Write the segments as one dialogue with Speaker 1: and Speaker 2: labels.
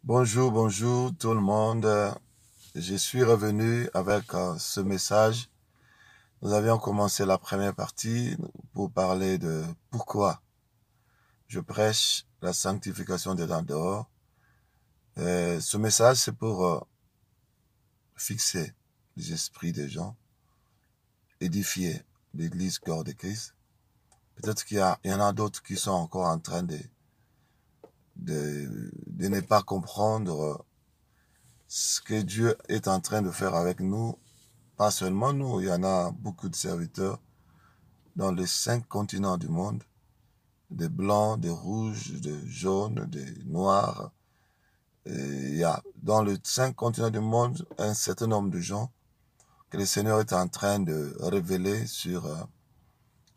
Speaker 1: Bonjour, bonjour tout le monde. Je suis revenu avec ce message. Nous avions commencé la première partie pour parler de pourquoi je prêche la sanctification des dents dehors. Ce message, c'est pour fixer les esprits des gens, édifier l'Église corps de Christ. Peut-être qu'il y en a d'autres qui sont encore en train de ne pas comprendre ce que Dieu est en train de faire avec nous. Pas seulement nous, il y en a beaucoup de serviteurs dans les 5 continents du monde, des blancs, des rouges, des jaunes, des noirs. Et il y a dans les 5 continents du monde un certain nombre de gens que le Seigneur est en train de révéler sur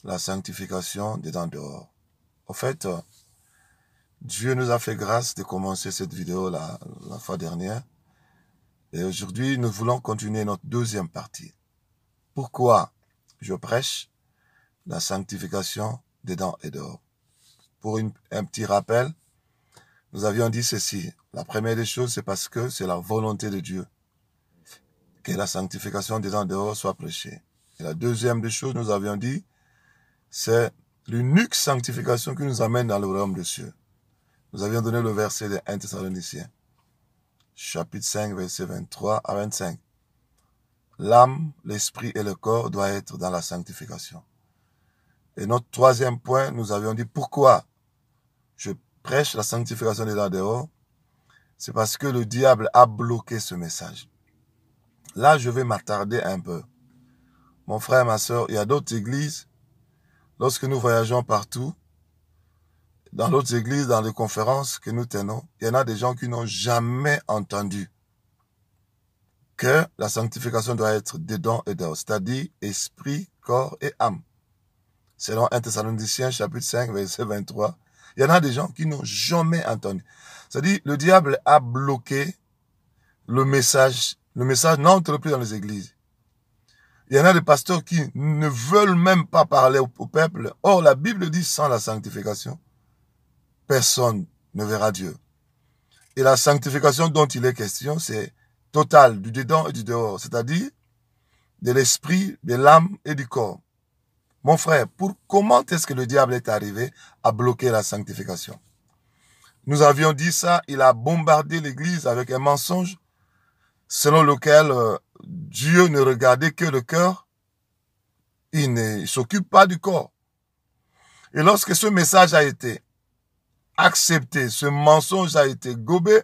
Speaker 1: la sanctification des dents dehors. En fait, Dieu nous a fait grâce de commencer cette vidéo la fois dernière. Et aujourd'hui, nous voulons continuer notre deuxième partie. Pourquoi je prêche la sanctification des dents et dehors? Pour un petit rappel, nous avions dit ceci. La première des choses, c'est parce que c'est la volonté de Dieu que la sanctification des dents dehors soit prêchée. Et la deuxième des choses, nous avions dit, c'est l'unique sanctification qui nous amène dans le royaume des cieux. Nous avions donné le verset de 1 Thessaloniciens, chapitre 5, verset 23 à 25. L'âme, l'esprit et le corps doivent être dans la sanctification. Et notre troisième point, nous avions dit pourquoi je prêche la sanctification des dents dehors. C'est parce que le diable a bloqué ce message. Là, je vais m'attarder un peu. Mon frère, ma soeur, il y a d'autres églises. Lorsque nous voyageons partout, dans d'autres églises, dans les conférences que nous tenons, il y en a des gens qui n'ont jamais entendu que la sanctification doit être dedans et dehors, c'est-à-dire esprit, corps et âme. Selon 1 Thessaloniciens, chapitre 5, verset 23, il y en a des gens qui n'ont jamais entendu. C'est-à-dire, le diable a bloqué le message. Le message n'entre plus dans les églises. Il y en a des pasteurs qui ne veulent même pas parler au peuple. Or, la Bible dit, sans la sanctification, personne ne verra Dieu. Et la sanctification dont il est question, c'est total, du dedans et du dehors, c'est-à-dire de l'esprit, de l'âme et du corps. Mon frère, comment est-ce que le diable est arrivé à bloquer la sanctification? Nous avions dit ça, il a bombardé l'église avec un mensonge selon lequel Dieu ne regardait que le cœur, il ne s'occupe pas du corps. Et lorsque ce message a été accepté, ce mensonge a été gobé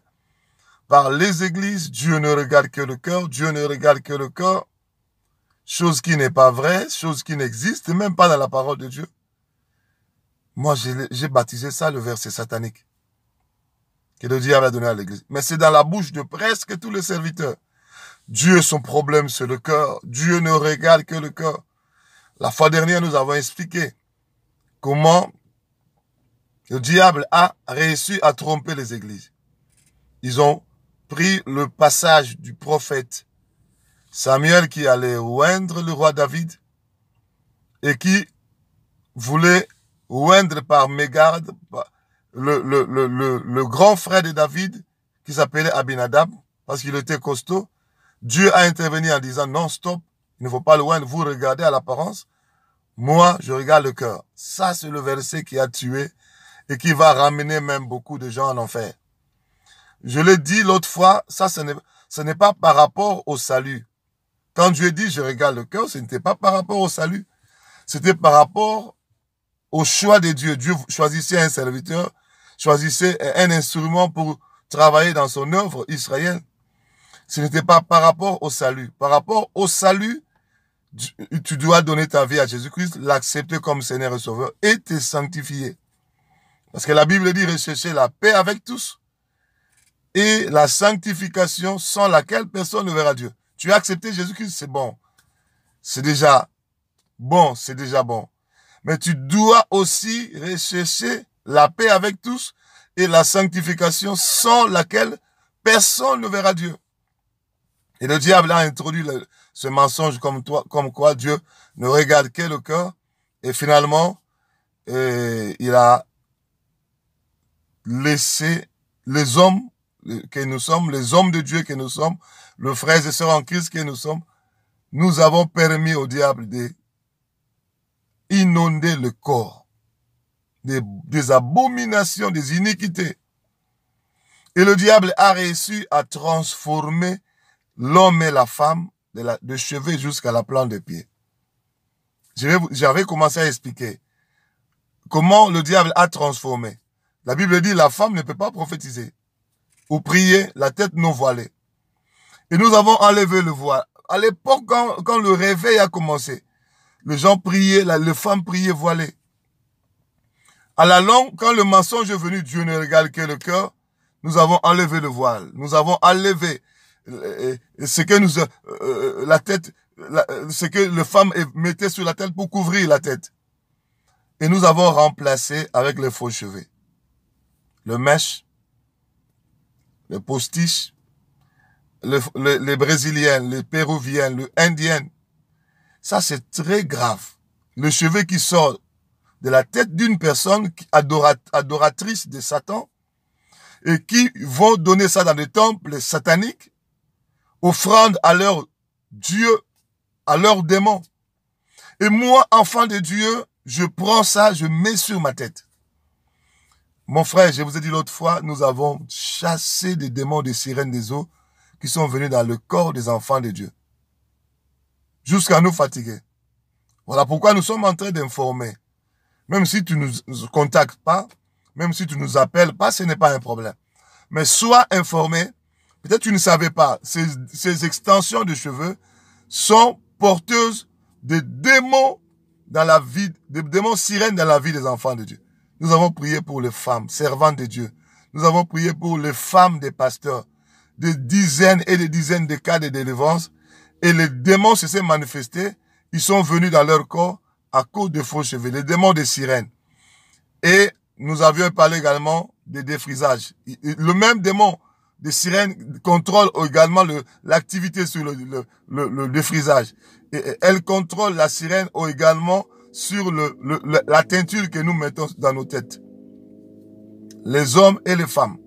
Speaker 1: par les églises, Dieu ne regarde que le cœur, Dieu ne regarde que le corps, chose qui n'est pas vraie, chose qui n'existe même pas dans la parole de Dieu. Moi, j'ai baptisé ça le verset satanique que le diable a donné à l'église. Mais c'est dans la bouche de presque tous les serviteurs. Dieu, son problème, c'est le cœur. Dieu ne regarde que le cœur. La fois dernière, nous avons expliqué comment le diable a réussi à tromper les églises. Ils ont pris le passage du prophète Samuel qui allait oindre le roi David et qui voulait oindre par mégarde le grand frère de David qui s'appelait Abinadab parce qu'il était costaud. Dieu a intervenu en disant non, stop, il ne faut pas le oindre, vous regardez à l'apparence, moi je regarde le cœur. Ça c'est le verset qui a tué et qui va ramener même beaucoup de gens en enfer. Je l'ai dit l'autre fois, ça ce n'est pas par rapport au salut. Quand Dieu dit je regarde le cœur, ce n'était pas par rapport au salut. C'était par rapport au choix de Dieu. Dieu choisissait un serviteur, choisissait un instrument pour travailler dans son œuvre, Israël. Ce n'était pas par rapport au salut. Par rapport au salut, tu dois donner ta vie à Jésus-Christ, l'accepter comme Seigneur et Sauveur et te sanctifier. Parce que la Bible dit rechercher la paix avec tous et la sanctification sans laquelle personne ne verra Dieu. Tu as accepté Jésus-Christ, c'est bon. C'est déjà bon, c'est déjà bon. Mais tu dois aussi rechercher la paix avec tous et la sanctification sans laquelle personne ne verra Dieu. Et le diable a introduit ce mensonge comme quoi Dieu ne regarde que le cœur. Et finalement, il a laissé les hommes que nous sommes, les hommes de Dieu que nous sommes, les frères et sœurs en Christ que nous sommes, nous avons permis au diable de inonder le corps des abominations, des iniquités. Et le diable a réussi à transformer l'homme et la femme de cheveux jusqu'à la plante des pieds. J'avais commencé à expliquer comment le diable a transformé. La Bible dit la femme ne peut pas prophétiser ou prier la tête non voilée. Et nous avons enlevé le voile. À l'époque, quand le réveil a commencé, les gens priaient, les femmes priaient voilées. À la longue, quand le mensonge est venu, Dieu ne regarde que le cœur, nous avons enlevé le voile. Nous avons enlevé ce que la tête, ce que les femmes mettaient sur la tête pour couvrir la tête. Et nous avons remplacé avec les faux cheveux. Le mèche, le postiche, les Brésiliens, les Péruviens, les Indiens. Ça, c'est très grave. Le cheveu qui sort de la tête d'une personne adoratrice de Satan et qui vont donner ça dans les temples sataniques, offrande à leur Dieu, à leurs démons. Et moi, enfant de Dieu, je prends ça, je mets sur ma tête. Mon frère, je vous ai dit l'autre fois, nous avons chassé des démons des sirènes des eaux qui sont venus dans le corps des enfants de Dieu. Jusqu'à nous fatiguer. Voilà pourquoi nous sommes en train d'informer. Même si tu ne nous contactes pas, même si tu ne nous appelles pas, ce n'est pas un problème. Mais sois informé. Peut-être tu ne savais pas, ces extensions de cheveux sont porteuses de démons dans la vie, des démons sirènes dans la vie des enfants de Dieu. Nous avons prié pour les femmes servantes de Dieu. Nous avons prié pour les femmes des pasteurs. Des dizaines et des dizaines de cas de délivrance. Et les démons se sont manifestés. Ils sont venus dans leur corps à cause de faux cheveux. Les démons des sirènes. Et nous avions parlé également des défrisages. Le même démon des sirènes contrôle également l'activité sur le défrisage. Et elle contrôle la sirène également sur la teinture que nous mettons dans nos têtes. Les hommes et les femmes.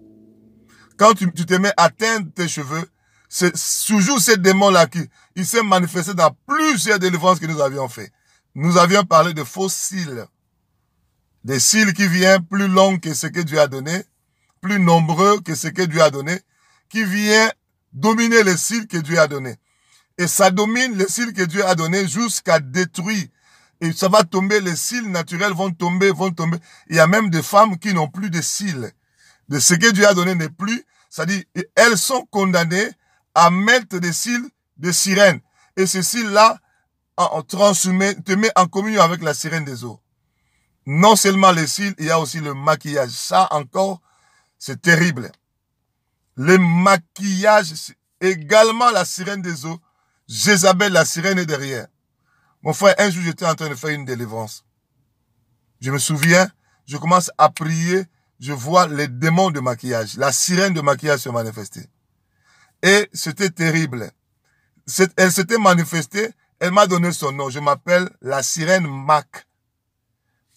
Speaker 1: Quand tu te mets à teindre tes cheveux, c'est toujours ce démon-là il s'est manifesté dans plusieurs délivrances que nous avions fait. Nous avions parlé de faux cils. Des cils qui viennent plus longs que ce que Dieu a donné, plus nombreux que ce que Dieu a donné, qui vient dominer les cils que Dieu a donné. Et ça domine les cils que Dieu a donné jusqu'à détruire. Et ça va tomber, les cils naturels vont tomber. Il y a même des femmes qui n'ont plus de cils. De ce que Dieu a donné n'est plus. C'est-à-dire, elles sont condamnées à mettre des cils de sirène. Et ces cils-là, te met en communion avec la sirène des eaux. Non seulement les cils, il y a aussi le maquillage. Ça encore, c'est terrible. Le maquillage, également la sirène des eaux. Jézabel, la sirène, est derrière. Mon frère, un jour, j'étais en train de faire une délivrance. Je me souviens, je commence à prier, je vois les démons de maquillage. La sirène de maquillage se manifester. Et c'était terrible. Elle s'était manifestée, elle m'a donné son nom. Je m'appelle la sirène Mac.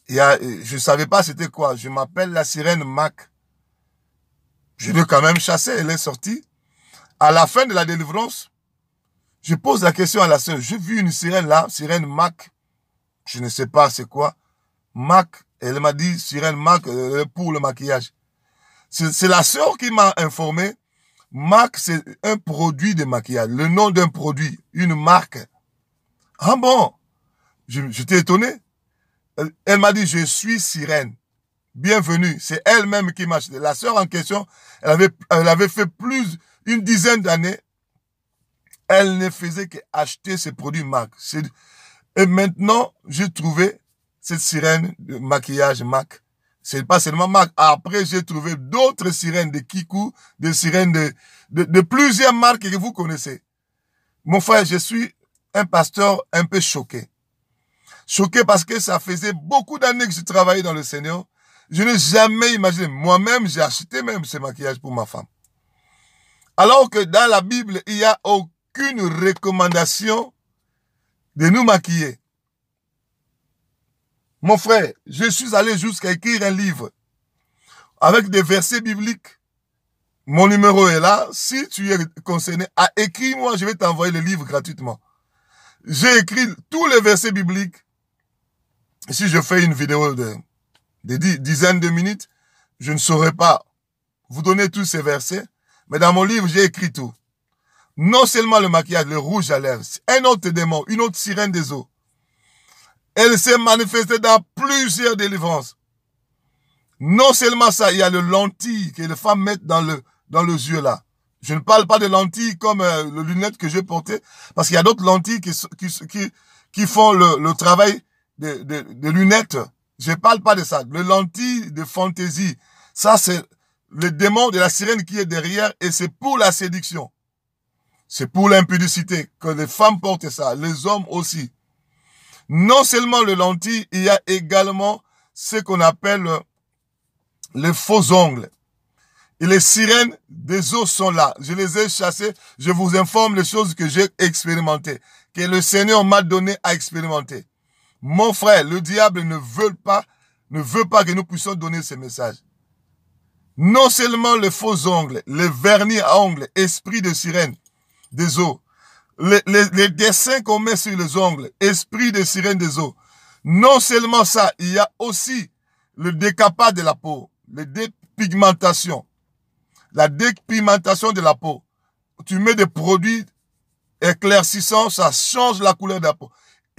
Speaker 1: Je ne savais pas c'était quoi. Je m'appelle la sirène Mac. Je l'ai quand même chassée, elle est sortie. À la fin de la délivrance, je pose la question à la sœur. J'ai vu une sirène là, sirène Mac. Je ne sais pas c'est quoi. Mac, elle m'a dit sirène Mac pour le maquillage. C'est la sœur qui m'a informé. Mac, c'est un produit de maquillage. Le nom d'un produit, une marque. Ah bon? J'étais étonné. Elle m'a dit, je suis sirène. Bienvenue. C'est elle-même qui m'a acheté. La sœur en question, elle avait fait une dizaine d'années. Elle ne faisait qu'acheter ces produits Mac. Et maintenant, j'ai trouvé cette sirène de maquillage Mac. C'est pas seulement Mac. Après, j'ai trouvé d'autres sirènes de Kikou, des sirènes de plusieurs marques que vous connaissez. Mon frère, je suis un pasteur un peu choqué. Choqué parce que ça faisait beaucoup d'années que je travaillais dans le Seigneur. Je n'ai jamais imaginé. Moi-même, j'ai acheté même ce maquillage pour ma femme. Alors que dans la Bible, il n'y a aucune recommandation de nous maquiller. Mon frère, je suis allé jusqu'à écrire un livre avec des versets bibliques Mon numéro est là. Si tu es concerné, écris-moi, je vais t'envoyer le livre gratuitement. J'ai écrit tous les versets bibliques. Si je fais une vidéo de dizaines de minutes, je ne saurais pas vous donner tous ces versets. Mais dans mon livre, j'ai écrit tout. Non seulement le maquillage, le rouge à lèvres, un autre démon, une autre sirène des eaux. Elle s'est manifestée dans plusieurs délivrances. Non seulement ça, il y a le lentille que les femmes mettent dans le yeux là. Je ne parle pas de lentilles comme le lunette que j'ai porté, parce qu'il y a d'autres lentilles qui font le travail de lunettes. Je ne parle pas de ça. Le lentille de fantaisie, ça c'est le démon de la sirène qui est derrière et c'est pour la séduction. C'est pour l'impudicité que les femmes portent ça, les hommes aussi. Non seulement le lentille, il y a également ce qu'on appelle les faux ongles. Et les sirènes des eaux sont là. Je les ai chassées. Je vous informe les choses que j'ai expérimentées, que le Seigneur m'a donné à expérimenter. Mon frère, le diable ne veut pas que nous puissions donner ce message. Non seulement les faux ongles, les vernis à ongles, esprit de sirène des eaux, les dessins qu'on met sur les ongles, esprit de sirène des eaux. Non seulement ça, il y a aussi le décapage de la peau, les dépigmentations. La dépigmentation de la peau. Tu mets des produits éclaircissants, ça change la couleur de la peau.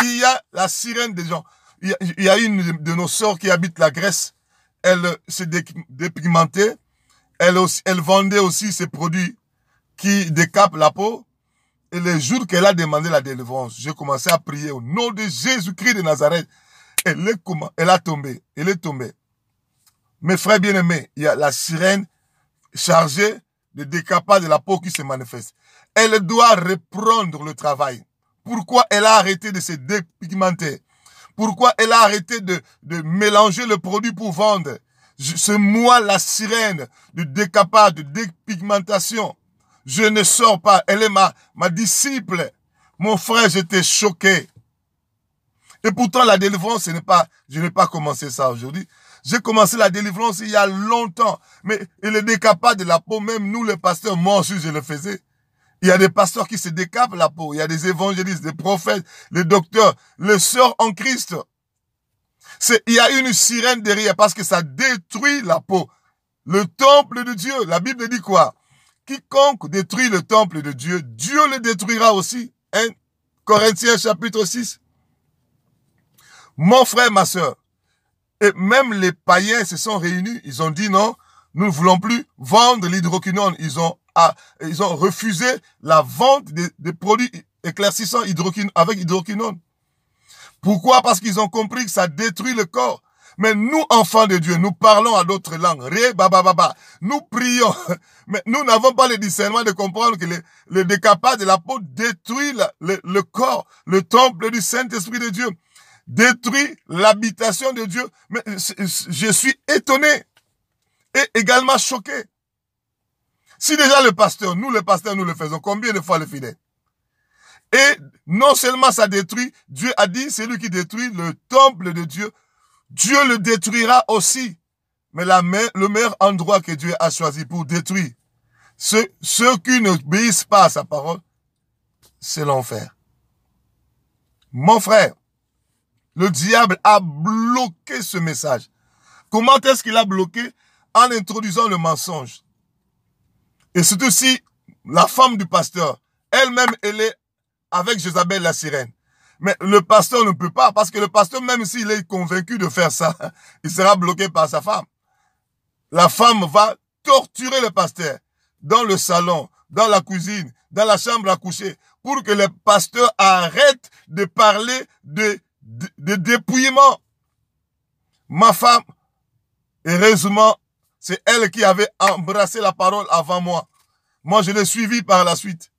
Speaker 1: Il y a la sirène des gens. Il y a une de nos sœurs qui habite la Grèce. Elle s'est dépigmentée. Elle vendait aussi ces produits qui décapent la peau. Et les jours qu'elle a demandé la délivrance, j'ai commencé à prier au nom de Jésus-Christ de Nazareth. Elle est tombée. Elle est tombée. Mes frères bien-aimés, il y a la sirène chargée de décapage de la peau qui se manifeste. Elle doit reprendre le travail. Pourquoi elle a arrêté de se dépigmenter? Pourquoi elle a arrêté de mélanger le produit pour vendre? C'est moi la sirène de décapage, de dépigmentation. Je ne sors pas. Elle est ma disciple. Mon frère, j'étais choqué. Et pourtant, la délivrance, je n'ai pas commencé ça aujourd'hui. J'ai commencé la délivrance il y a longtemps. Mais le décapage de la peau, même nous les pasteurs, moi aussi je le faisais. Il y a des pasteurs qui se décapent la peau. Il y a des évangélistes, des prophètes, les docteurs, les sœurs en Christ. Il y a une sirène derrière parce que ça détruit la peau. Le temple de Dieu, la Bible dit quoi? Quiconque détruit le temple de Dieu, Dieu le détruira aussi. 1 Corinthiens chapitre 6. Mon frère, ma sœur, et même les païens se sont réunis, ils ont dit non, nous ne voulons plus vendre l'hydroquinone. Ils ont refusé la vente des produits éclaircissants avec hydroquinone. Pourquoi? Parce qu'ils ont compris que ça détruit le corps. Mais nous, enfants de Dieu, nous parlons à d'autres langues. Nous prions. Mais nous n'avons pas le discernement de comprendre que le décapage de la peau détruit le corps, le temple du Saint-Esprit de Dieu. Détruit l'habitation de Dieu. Mais je suis étonné et également choqué. Si déjà le pasteur, nous le faisons, combien de fois le fidèle? Et non seulement ça détruit, Dieu a dit, c'est lui qui détruit le temple de Dieu, Dieu le détruira aussi. Mais le meilleur endroit que Dieu a choisi pour détruire ceux qui n'obéissent pas à sa parole, c'est l'enfer. Mon frère, le diable a bloqué ce message. Comment est-ce qu'il a bloqué? En introduisant le mensonge. Et surtout si la femme du pasteur, elle-même, elle est avec Jézabel la sirène. Mais le pasteur ne peut pas, parce que le pasteur, même s'il est convaincu de faire ça, il sera bloqué par sa femme. La femme va torturer le pasteur dans le salon, dans la cuisine, dans la chambre à coucher, pour que le pasteur arrête de parler de dépouillement. Ma femme, heureusement, c'est elle qui avait embrassé la parole avant moi. Moi, je l'ai suivi par la suite.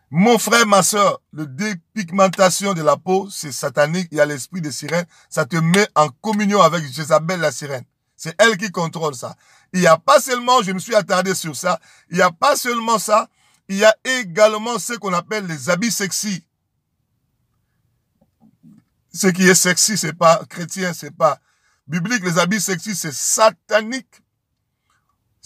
Speaker 1: Mon frère, ma soeur, le dépigmentation de la peau, c'est satanique. Il y a l'esprit de sirène. Ça te met en communion avec Jézabel la sirène. C'est elle qui contrôle ça. Il n'y a pas seulement, je me suis attardé sur ça, il n'y a pas seulement ça, il y a également ce qu'on appelle les habits sexy. Ce qui est sexy, c'est pas chrétien, c'est pas biblique. Les habits sexy, c'est satanique.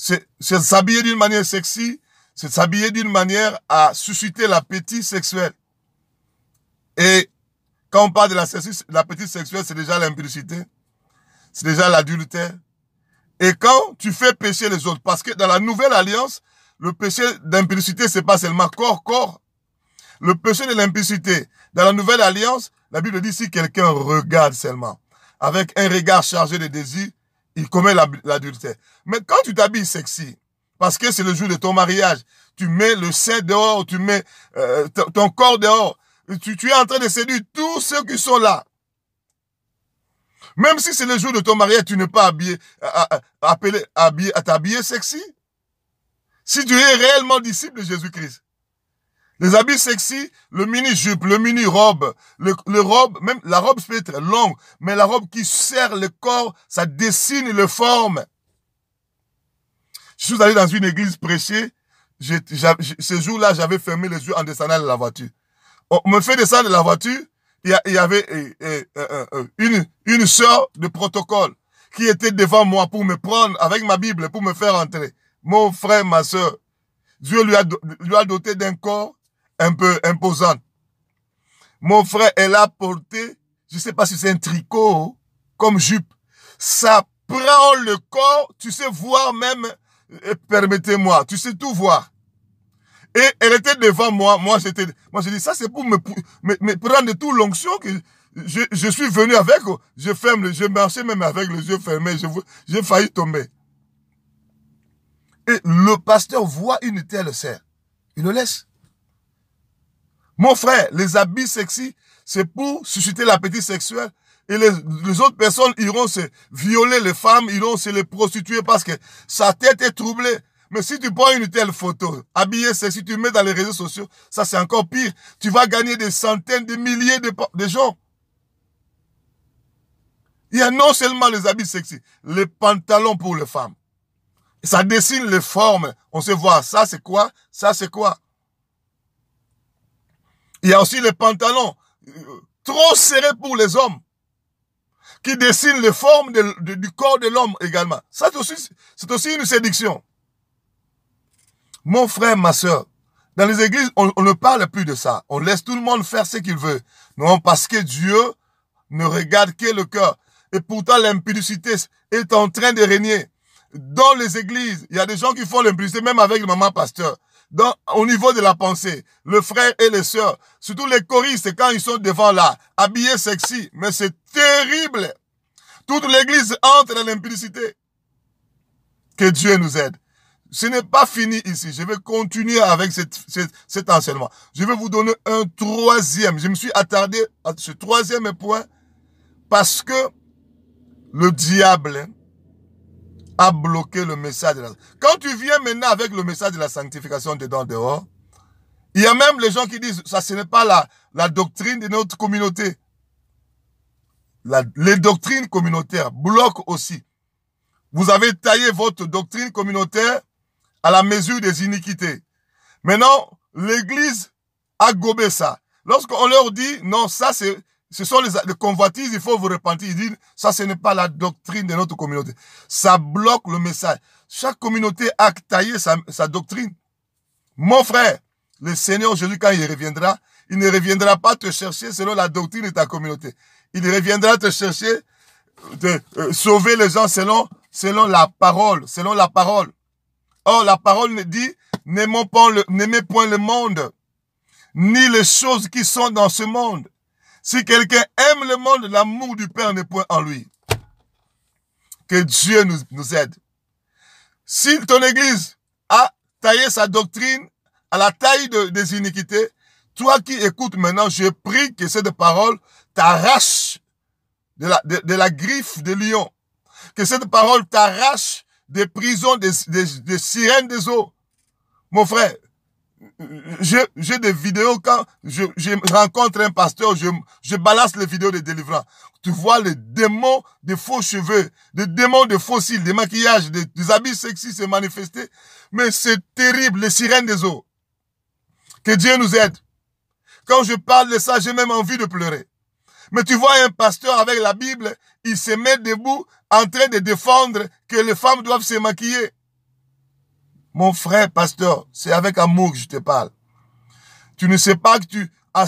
Speaker 1: c'est s'habiller d'une manière sexy, c'est s'habiller d'une manière à susciter l'appétit sexuel. Et quand on parle de l'appétit sexuel, c'est déjà l'impudicité, c'est déjà l'adultère. Et quand tu fais pécher les autres, parce que dans la nouvelle alliance, le péché d'impudicité, c'est pas seulement corps. Le péché de l'impudicité, dans la nouvelle alliance, la Bible dit si quelqu'un regarde seulement, avec un regard chargé de désir, il commet l'adultère. Mais quand tu t'habilles sexy, parce que c'est le jour de ton mariage, tu mets le sein dehors, tu mets ton corps dehors, tu es en train de séduire tous ceux qui sont là. Même si c'est le jour de ton mariage, tu n'es pas appelé à t'habiller sexy. Si tu es réellement disciple de Jésus-Christ. Les habits sexy, le mini-jupe, le mini-robe, le robe, même la robe peut être longue, mais la robe qui serre le corps, ça dessine le forme. Je suis allé dans une église prêcher, ce jour-là, j'avais fermé les yeux en descendant de la voiture. On me fait descendre de la voiture, il y avait une sœur de protocole qui était devant moi pour me prendre avec ma Bible, pour me faire entrer. Mon frère, ma sœur, Dieu lui a doté d'un corps un peu imposant. Mon frère, elle a porté, je ne sais pas si c'est un tricot, comme jupe. Ça prend le corps, tu sais voir même, permettez-moi, tu sais tout voir. Et elle était devant moi, moi j'ai dit, ça c'est pour me prendre toute l'onction que je suis venu avec, je marchais même avec les yeux fermés, j'ai failli tomber. Et le pasteur voit une telle sœur, il le laisse. Mon frère, les habits sexy, c'est pour susciter l'appétit sexuel. Et les autres personnes iront se violer les femmes, iront se les prostituer parce que sa tête est troublée. Mais si tu prends une telle photo, habillée sexy, tu mets dans les réseaux sociaux, ça c'est encore pire. Tu vas gagner des centaines, des milliers de gens. Il y a non seulement les habits sexy, les pantalons pour les femmes. Ça dessine les formes. On se voit, ça c'est quoi, ça c'est quoi. Il y a aussi les pantalons trop serrés pour les hommes, qui dessinent les formes du corps de l'homme également. Ça c'est aussi une séduction. Mon frère, ma soeur, dans les églises, on ne parle plus de ça. On laisse tout le monde faire ce qu'il veut. Non, parce que Dieu ne regarde que le cœur. Et pourtant, l'impudicité est en train de régner. Dans les églises, il y a des gens qui font l'impudicité, même avec le maman pasteur. Au niveau de la pensée, le frère et les sœurs, surtout les choristes, quand ils sont devant là, habillés sexy, mais c'est terrible. Toute l'église entre dans l'impudicité. Que Dieu nous aide. Ce n'est pas fini ici. Je vais continuer avec cet enseignement. Je vais vous donner un troisième. Je me suis attardé à ce troisième point parce que le diable a bloqué le message de la... Quand tu viens maintenant avec le message de la sanctification dedans dehors, il y a même les gens qui disent ça ce n'est pas la doctrine de notre communauté. Les doctrines communautaires bloquent aussi. Vous avez taillé votre doctrine communautaire à la mesure des iniquités. Maintenant, l'église a gobé ça. Lorsqu'on leur dit, non, ça ce sont les convoitises, il faut vous repentir. Ils disent, ça ce n'est pas la doctrine de notre communauté. Ça bloque le message. Chaque communauté a taillé sa doctrine. Mon frère, le Seigneur Jésus, quand il reviendra, il ne reviendra pas te chercher selon la doctrine de ta communauté. Il reviendra te chercher, sauver les gens selon la parole, Or, la parole dit, n'aimez point le monde, ni les choses qui sont dans ce monde. Si quelqu'un aime le monde, l'amour du Père n'est point en lui. Que Dieu nous aide. Si ton église a taillé sa doctrine à la taille des iniquités, toi qui écoutes maintenant, je prie que cette parole t'arrache de la griffe de lion. Que cette parole t'arrache des prisons, des sirènes des eaux. Mon frère, j'ai des vidéos quand je rencontre un pasteur, je balance les vidéos de délivrance. Tu vois les démons de faux cheveux, des démons de faux cils, des maquillages, des habits sexy se manifester. Mais c'est terrible, les sirènes des eaux. Que Dieu nous aide. Quand je parle de ça, j'ai même envie de pleurer. Mais tu vois un pasteur avec la Bible, il se met debout en train de défendre que les femmes doivent se maquiller. Mon frère pasteur, c'est avec amour que je te parle. Tu ne sais pas que tu as